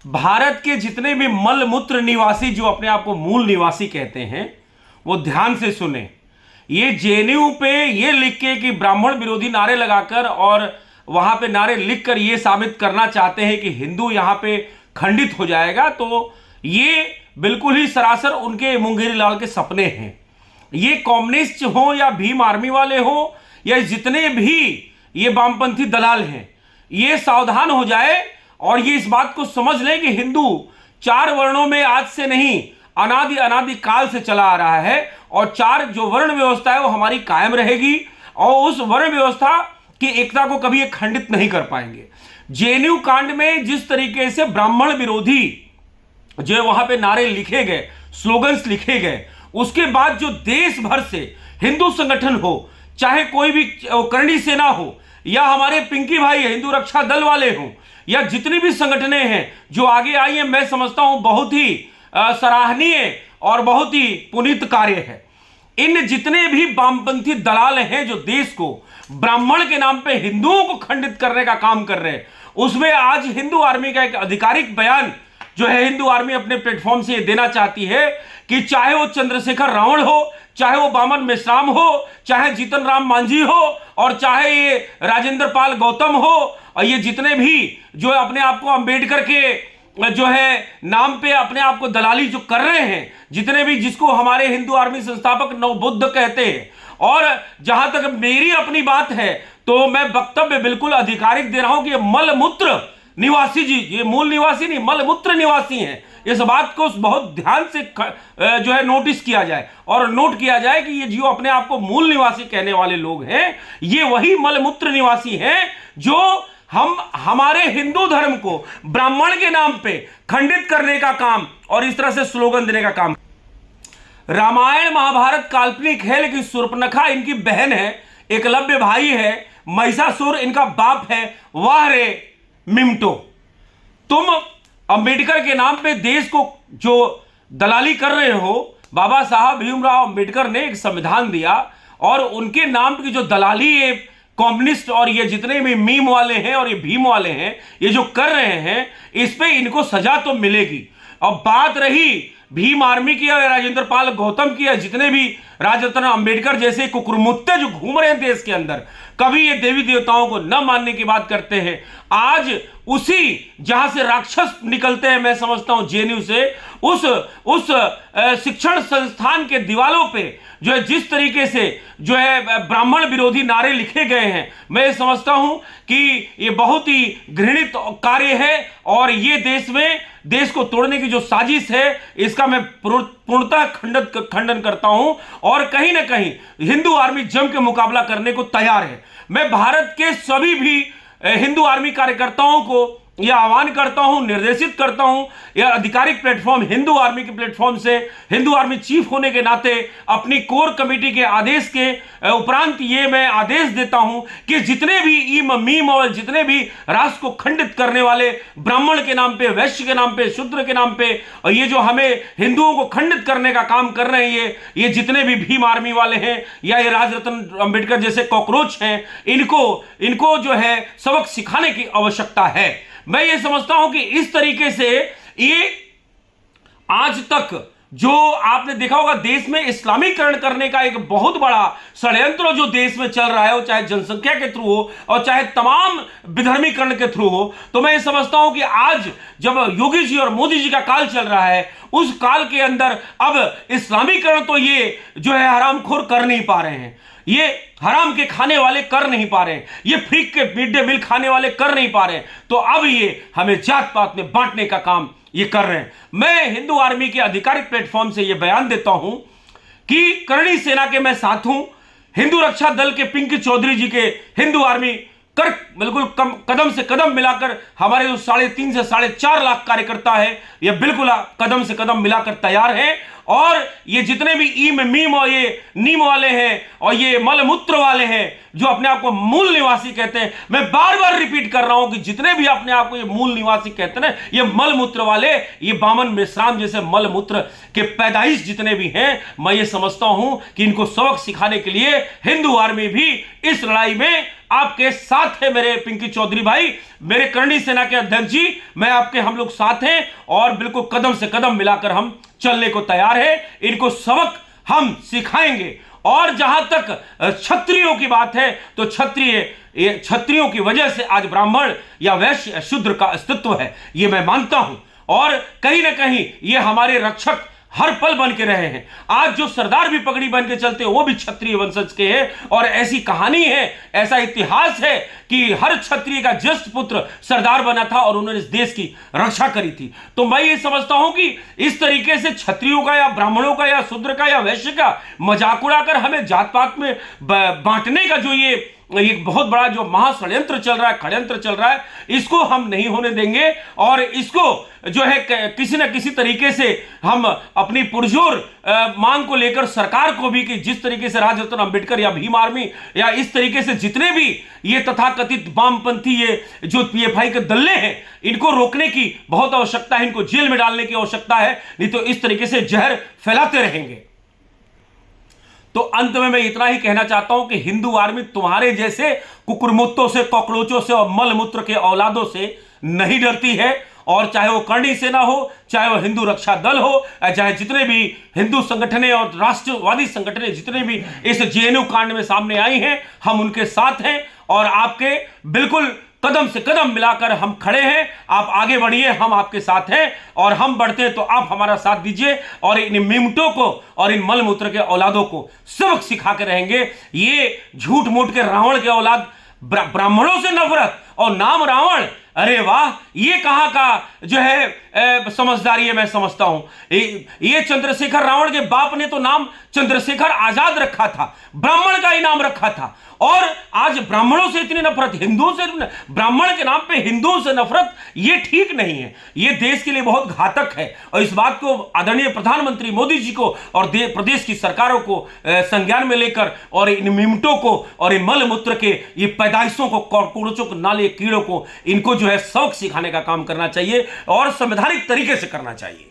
भारत के जितने भी मल मूत्र निवासी जो अपने आप को मूल निवासी कहते हैं वो ध्यान से सुने। ये जेएनयू पे ये लिख के कि ब्राह्मण विरोधी नारे लगाकर और वहां पे नारे लिखकर ये साबित करना चाहते हैं कि हिंदू यहां पे खंडित हो जाएगा, तो ये बिल्कुल ही सरासर उनके मुंगेरी लाल के सपने हैं। ये कम्युनिस्ट हो या भीम आर्मी वाले हो या जितने भी ये वामपंथी दलाल हैं, ये सावधान हो जाए और ये इस बात को समझ लें कि हिंदू 4 वर्णों में आज से नहीं अनादि अनादि काल से चला आ रहा है और 4 जो वर्ण व्यवस्था है वो हमारी कायम रहेगी और उस वर्ण व्यवस्था की एकता को कभी ये खंडित नहीं कर पाएंगे। जेएनयू कांड में जिस तरीके से ब्राह्मण विरोधी जो वहां पे नारे लिखे गए, स्लोगन्स लिखे गए, उसके बाद जो देश भर से हिंदू संगठन हो, चाहे कोई भी करणी सेना हो या हमारे पिंकी भाई हिंदू रक्षा दल वाले हों या जितनी भी संगठनें हैं जो आगे आई हैं, मैं समझता हूं बहुत ही सराहनीय और बहुत ही पुनीत कार्य है। इन जितने भी वामपंथी दलाल हैं जो देश को ब्राह्मण के नाम पे हिंदुओं को खंडित करने का काम कर रहे हैं, उसमें आज हिंदू आर्मी का एक आधिकारिक बयान जो है हिंदू आर्मी अपने प्लेटफॉर्म से देना चाहती है कि चाहे वो चंद्रशेखर रावण हो, चाहे वो बामन मेश्राम हो, चाहे जीतन राम मांझी हो और चाहे ये राजेंद्र पाल गौतम हो और ये जितने भी जो अपने आप को अंबेडकर के जो है नाम पे अपने आप को दलाली जो कर रहे हैं, जितने भी जिसको हमारे हिंदू आर्मी संस्थापक नवबुद्ध कहते हैं, और जहां तक मेरी अपनी बात है तो मैं वक्तव्य बिल्कुल आधिकारिक दे रहा हूं कि ये मलमूत्र निवासी जी, ये मूल निवासी नहीं मलमूत्र निवासी हैं। इस बात को बहुत ध्यान से जो है नोटिस किया जाए और नोट किया जाए कि ये जो अपने आप को मूल निवासी कहने वाले लोग हैं, ये वही मलमूत्र निवासी हैं जो हमारे हिंदू धर्म को ब्राह्मण के नाम पे खंडित करने का काम और इस तरह से स्लोगन देने का काम। रामायण महाभारत काल्पनिक है, लेकिन शूर्पणखा इनकी बहन है, एकलव्य भाई है, महिषासुर इनका बाप है। वाह रे मिमटो, तुम अंबेडकर के नाम पे देश को जो दलाली कर रहे हो। बाबा साहब भीमराव अंबेडकर ने एक संविधान दिया और उनके नाम की जो दलाली ये कम्युनिस्ट और ये जितने भी मीम वाले हैं और ये भीम वाले हैं ये जो कर रहे हैं, इस पे इनको सजा तो मिलेगी। अब बात रही भीम आर्मी की या राजेंद्र पाल गौतम की या जितने भी राजरत्न अंबेडकर जैसे कुकुरमुत्ते जो घूम रहे हैं देश के अंदर, कभी ये देवी देवताओं को न मानने की बात करते हैं। आज उसी जहां से राक्षस निकलते हैं, मैं समझता हूं जेएनयू से, उस शिक्षण संस्थान के दीवालों पे जो है जिस तरीके से जो है ब्राह्मण विरोधी नारे लिखे गए हैं, मैं समझता हूं कि ये बहुत ही घृणित कार्य है और ये देश को तोड़ने की जो साजिश है इसका मैं पूर्णतः खंडन करता हूं और कहीं ना कहीं हिंदू आर्मी जम के मुकाबला करने को तैयार है। मैं भारत के सभी भी हिंदू आर्मी कार्यकर्ताओं को यह आह्वान करता हूं, निर्देशित करता हूं, यह आधिकारिक प्लेटफॉर्म हिंदू आर्मी के प्लेटफॉर्म से हिंदू आर्मी चीफ होने के नाते अपनी कोर कमेटी के आदेश के उपरांत ये मैं आदेश देता हूं कि जितने भी मीम और जितने भी राष्ट्र को खंडित करने वाले ब्राह्मण के नाम पे, वैश्य के नाम पे, शूद्र के नाम पे और ये जो हमें हिंदुओं को खंडित करने का काम कर रहे हैं, ये जितने भी भीम आर्मी वाले हैं या ये राजरत्न अंबेडकर जैसे कॉकरोच हैं, इनको जो है सबक सिखाने की आवश्यकता है। मैं ये समझता हूं कि इस तरीके से ये आज तक जो आपने देखा होगा देश में इस्लामीकरण करने का एक बहुत बड़ा षड्यंत्र जो देश में चल रहा है, वो चाहे जनसंख्या के थ्रू हो और चाहे तमाम विधर्मीकरण के थ्रू हो, तो मैं ये समझता हूं कि आज जब योगी जी और मोदी जी का काल चल रहा है, उस काल के अंदर अब इस्लामीकरण तो ये जो है हरामखोर कर नहीं पा रहे हैं, ये हराम के खाने वाले कर नहीं पा रहे हैं, ये फ्री के मिड डे मील खाने वाले कर नहीं पा रहे हैं, तो अब ये हमें जात पात में बांटने का काम ये कर रहे हैं। मैं हिंदू आर्मी के आधिकारिक प्लेटफॉर्म से ये बयान देता हूं कि करणी सेना के मैं साथ हूं, हिंदू रक्षा दल के पिंकी चौधरी जी के हिंदू आर्मी बिल्कुल कदम से कदम मिलाकर हमारे जो 3.5 से 4.5 लाख कार्यकर्ता है, ये बिल्कुल कदम से कदम मिलाकर तैयार हैं और ये जितने भी ईम मीम और ये नीम वाले हैं और ये मल मूत्र वाले हैं जो अपने आप को मूल निवासी कहते हैं, मैं बार बार रिपीट कर रहा हूं कि जितने भी अपने आप को ये मूल निवासी कहते हैं, ये मल मूत्र वाले, ये बामन मिश्राम जैसे मल मूत्र के पैदाइश जितने भी हैं, मैं ये समझता हूं कि इनको सबक सिखाने के लिए हिंदू आर्मी भी इस लड़ाई में आपके साथ है। मेरे पिंकी चौधरी भाई, मेरे करणी सेना के अध्यक्ष जी, मैं आपके, हम लोग साथ हैं और बिल्कुल कदम से कदम मिलाकर हम चलने को तैयार है। इनको सबक हम सिखाएंगे। और जहां तक क्षत्रियों की बात है तो क्षत्रियों की वजह से आज ब्राह्मण या वैश्य शूद्र का अस्तित्व है, यह मैं मानता हूं। और कहीं ना कहीं ये हमारे रक्षक हर पल बन के रहे हैं। आज जो सरदार भी पगड़ी बन के चलते हैं वो भी क्षत्रिय वंशज के हैं। और ऐसी कहानी है, ऐसा इतिहास है कि हर क्षत्रिय का ज्येष्ठ पुत्र सरदार बना था और उन्होंने इस देश की रक्षा करी थी। तो मैं ये समझता हूं कि इस तरीके से क्षत्रियों का या ब्राह्मणों का या शूद्र का या वैश्य का मजाक उड़ाकर हमें जात पात में बांटने का जो ये बहुत बड़ा जो महाषड्यंत्र चल रहा है, षड्यंत्र चल रहा है, इसको हम नहीं होने देंगे। और इसको जो है किसी न किसी तरीके से हम अपनी पुरजोर मांग को लेकर सरकार को भी, कि जिस तरीके से राजरत्न अंबेडकर या भीम आर्मी या इस तरीके से जितने भी ये तथाकथित वामपंथी ये जो पीएफआई के दल्ले हैं, इनको रोकने की बहुत आवश्यकता है, इनको जेल में डालने की आवश्यकता है, नहीं तो इस तरीके से जहर फैलाते रहेंगे। तो अंत में मैं इतना ही कहना चाहता हूं कि हिंदू आर्मी तुम्हारे जैसे कुकुरमुत्तों से, कॉकरोचों से और मल मूत्र के औलादों से नहीं डरती है। और चाहे वो करणी सेना हो, चाहे वो हिंदू रक्षा दल हो, चाहे जितने भी हिंदू संगठनें और राष्ट्रवादी संगठनें जितने भी इस जेएनयू कांड में सामने आई हैं, हम उनके साथ हैं और आपके बिल्कुल कदम से कदम मिलाकर हम खड़े हैं। आप आगे बढ़िए, हम आपके साथ हैं और हम बढ़ते हैं तो आप हमारा साथ दीजिए और इन मिमटों को और इन मलमूत्र के औलादों को सबक सिखा के रहेंगे। ये झूठ मूठ के रावण के औलाद, ब्राह्मणों से नफरत और नाम रावण, अरे वाह, ये कहां का जो है समझदारी है। मैं समझता हूं ये चंद्रशेखर, रावण के बाप ने तो नाम चंद्रशेखर आजाद रखा था, ब्राह्मण का ही नाम रखा था। और आज ब्राह्मणों से इतनी नफरत, हिंदुओं से, ब्राह्मण के नाम पे हिंदुओं से नफरत, ये ठीक नहीं है, ये देश के लिए बहुत घातक है। और इस बात को आदरणीय प्रधानमंत्री मोदी जी को और प्रदेश की सरकारों को संज्ञान में लेकर और इन मिमटों को और इन मल मूत्र के ये पैदाइशों को, कॉकरोचों को, नाले कीड़ों को, इनको जो है सबक सिखाने का काम करना चाहिए और संवैधानिक तरीके से करना चाहिए।